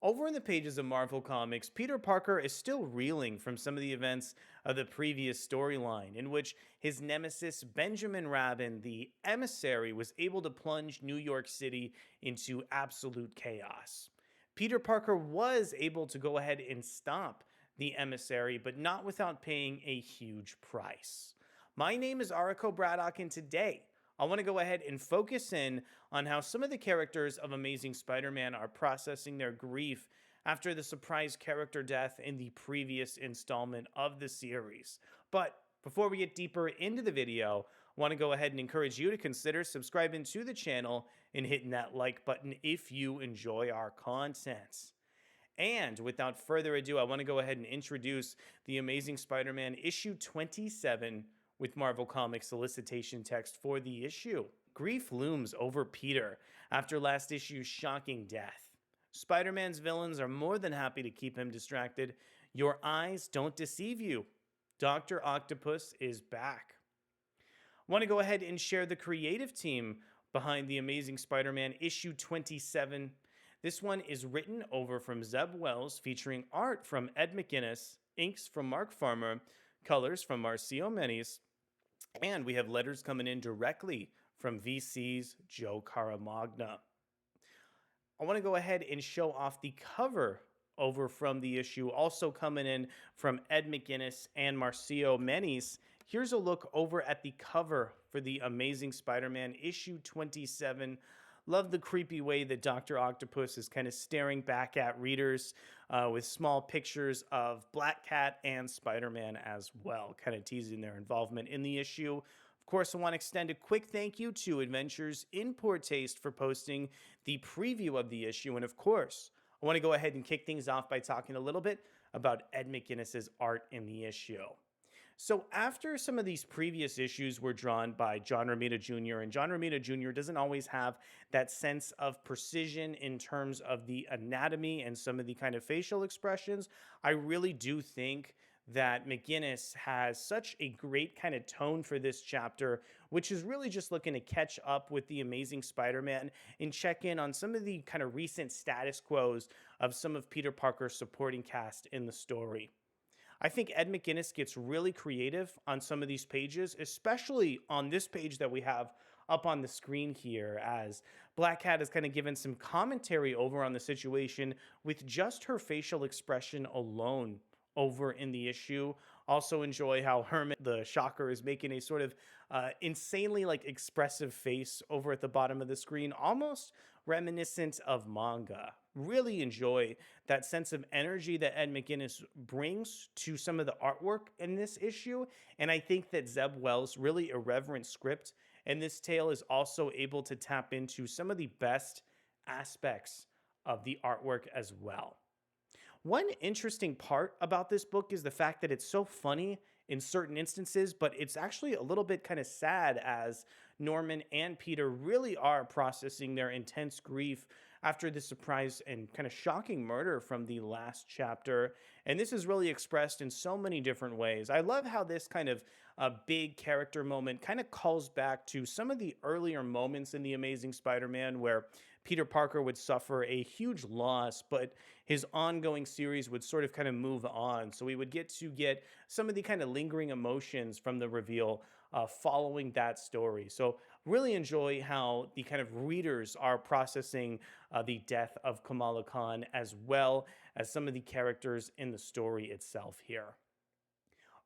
Over in the pages of Marvel Comics, Peter Parker is still reeling from some of the events of the previous storyline, in which his nemesis Benjamin Rabin, the emissary, was able to plunge New York City into absolute chaos. Peter Parker was able to go ahead and stop the emissary, but not without paying a huge price. My name is Ariko Braddock, and today I want to go ahead and focus in on how some of the characters of Amazing Spider Man are processing their grief after the surprise character death in the previous installment of the series. But before we get deeper into the video, I want to go ahead and encourage you to consider subscribing to the channel and hitting that like button if you enjoy our content. And without further ado, I want to go ahead and introduce the Amazing Spider Man issue 27 with Marvel Comics solicitation text for the issue. Grief looms over Peter after last issue's shocking death. Spider Man's villains are more than happy to keep him distracted. Your eyes don't deceive you. Dr. Octopus is back. I want to go ahead and share the creative team behind the Amazing Spider Man issue 27. This one is written over from Zeb Wells, featuring art from Ed McGuinness, inks from Mark Farmer, colors from Marcio Menyz, and we have letters coming in directly from VC's Joe Caramagna. I want to go ahead and show off the cover over from the issue, also coming in from Ed McGuinness and Marcio Menyz. Here's a look over at the cover for the Amazing Spider-Man issue 27. Love the creepy way that Dr. Octopus is kind of staring back at readers with small pictures of Blackcat and Spider-Man as well, kind of teasing their involvement in the issue. Of course, I want to extend a quick thank you to Adventures in Poor Taste for posting the preview of the issue. And of course, I want to go ahead and kick things off by talking a little bit about Ed McGuinness's art in the issue. So after some of these previous issues were drawn by John Romita Jr., and John Romita Jr. doesn't always have that sense of precision in terms of the anatomy and some of the kind of facial expressions, I really do think that McGuinness has such a great kind of tone for this chapter, which is really just looking to catch up with the Amazing Spider-Man and check in on some of the kind of recent status quos of some of Peter Parker's supporting cast in the story. I think Ed McGuinness gets really creative on some of these pages, especially on this page that we have up on the screen here, as Blackcat has kind of given some commentary over on the situation with just her facial expression alone over in the issue. Also enjoy how Herman the Shocker is making a sort of insanely like expressive face over at the bottom of the screen, almost reminiscent of manga. Really enjoy that sense of energy that Ed McGuinness brings to some of the artwork in this issue. And I think that Zeb Wells' really irreverent script in this tale is also able to tap into some of the best aspects of the artwork as well. One interesting part about this book is the fact that it's so funny in certain instances, but it's actually a little bit kind of sad as Norman and Peter really are processing their intense grief after the surprise and kind of shocking murder from the last chapter. And this is really expressed in so many different ways. I love how this kind of big character moment kind of calls back to some of the earlier moments in The Amazing Spider-Man where Peter Parker would suffer a huge loss, but his ongoing series would sort of kind of move on. So we would get some of the kind of lingering emotions from the reveal following that story. So really enjoy how the kind of readers are processing the death of Kamala Khan, as well as some of the characters in the story itself here.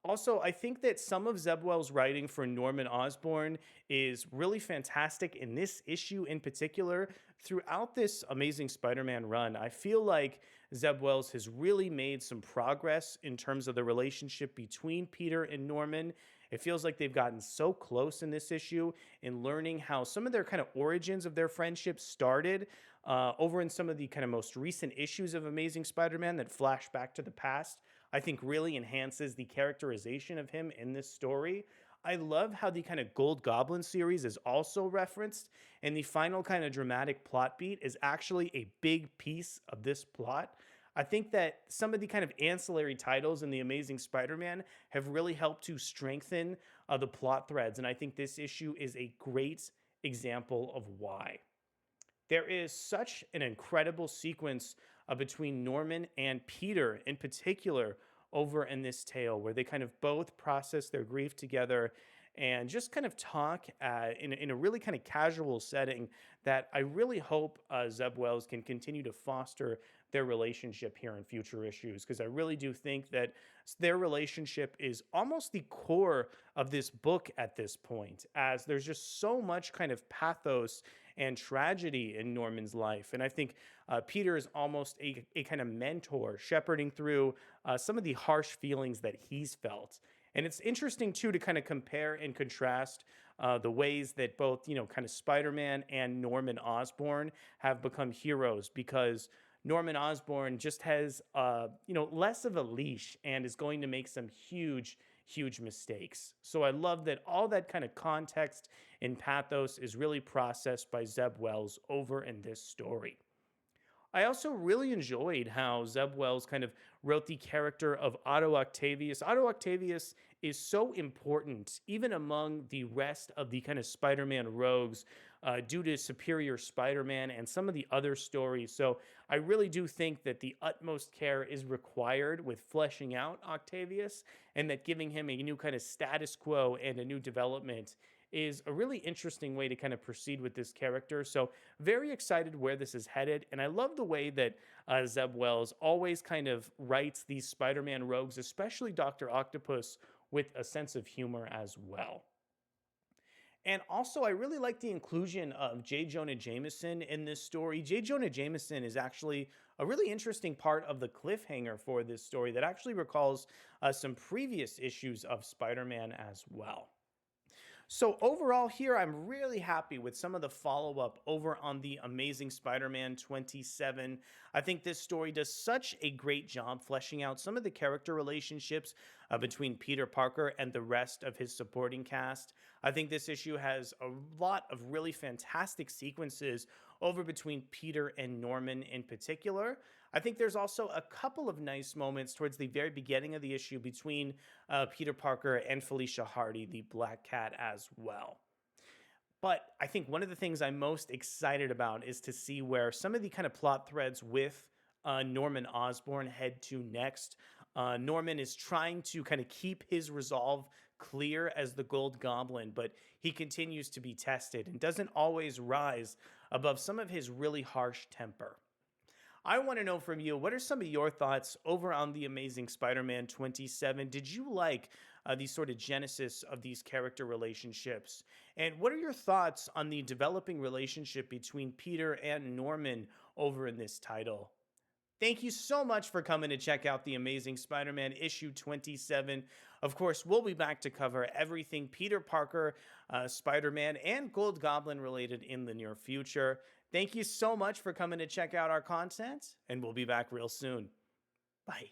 Also, I think that some of Zeb Wells' writing for Norman Osborn is really fantastic in this issue in particular. Throughout this Amazing Spider-Man run, I feel like Zeb Wells has really made some progress in terms of the relationship between Peter and Norman. It feels like they've gotten so close in this issue in learning how some of their kind of origins of their friendship started over in some of the kind of most recent issues of Amazing Spider-Man that flash back to the past. I think really enhances the characterization of him in this story. I love how the kind of Gold Goblin series is also referenced, and the final kind of dramatic plot beat is actually a big piece of this plot. I think that some of the kind of ancillary titles in The Amazing Spider-Man have really helped to strengthen the plot threads, and I think this issue is a great example of why. There is such an incredible sequence between Norman and Peter in particular over in this tale, where they kind of both process their grief together and just kind of talk in a really kind of casual setting that I really hope Zeb Wells can continue to foster their relationship here in future issues, because I really do think that their relationship is almost the core of this book at this point, as there's just so much kind of pathos and tragedy in Norman's life. And I think Peter is almost a kind of mentor, shepherding through some of the harsh feelings that he's felt. And it's interesting too to kind of compare and contrast the ways that both, kind of Spider-Man and Norman Osborn have become heroes, because Norman Osborn just has, less of a leash and is going to make some huge mistakes. So I love that all that kind of context and pathos is really processed by Zeb Wells over in this story. I also really enjoyed how Zeb Wells kind of wrote the character of Otto Octavius. Otto Octavius is so important, even among the rest of the kind of Spider Man rogues, due to Superior Spider Man and some of the other stories. So I really do think that the utmost care is required with fleshing out Octavius, and that giving him a new kind of status quo and a new development is a really interesting way to kind of proceed with this character. So very excited where this is headed. And I love the way that Zeb Wells always kind of writes these Spider-Man rogues, especially Dr. Octopus, with a sense of humor as well. And also, I really like the inclusion of J. Jonah Jameson in this story. J. Jonah Jameson is actually a really interesting part of the cliffhanger for this story that actually recalls some previous issues of Spider-Man as well. So overall here, I'm really happy with some of the follow-up over on the Amazing Spider-Man 27. I think this story does such a great job fleshing out some of the character relationships between Peter Parker and the rest of his supporting cast. I think this issue has a lot of really fantastic sequences over between Peter and Norman in particular. I think there's also a couple of nice moments towards the very beginning of the issue between Peter Parker and Felicia Hardy, the Black Cat, as well. But I think one of the things I'm most excited about is to see where some of the kind of plot threads with Norman Osborn head to next. Norman is trying to kind of keep his resolve clear as the Gold Goblin, but he continues to be tested and doesn't always rise above some of his really harsh temper. I want to know from you, what are some of your thoughts over on The Amazing Spider-Man 27? Did you like the sort of genesis of these character relationships? And what are your thoughts on the developing relationship between Peter and Norman over in this title? Thank you so much for coming to check out The Amazing Spider-Man issue 27. Of course, we'll be back to cover everything Peter Parker, Spider-Man, and Gold Goblin related in the near future. Thank you so much for coming to check out our content, and we'll be back real soon. Bye.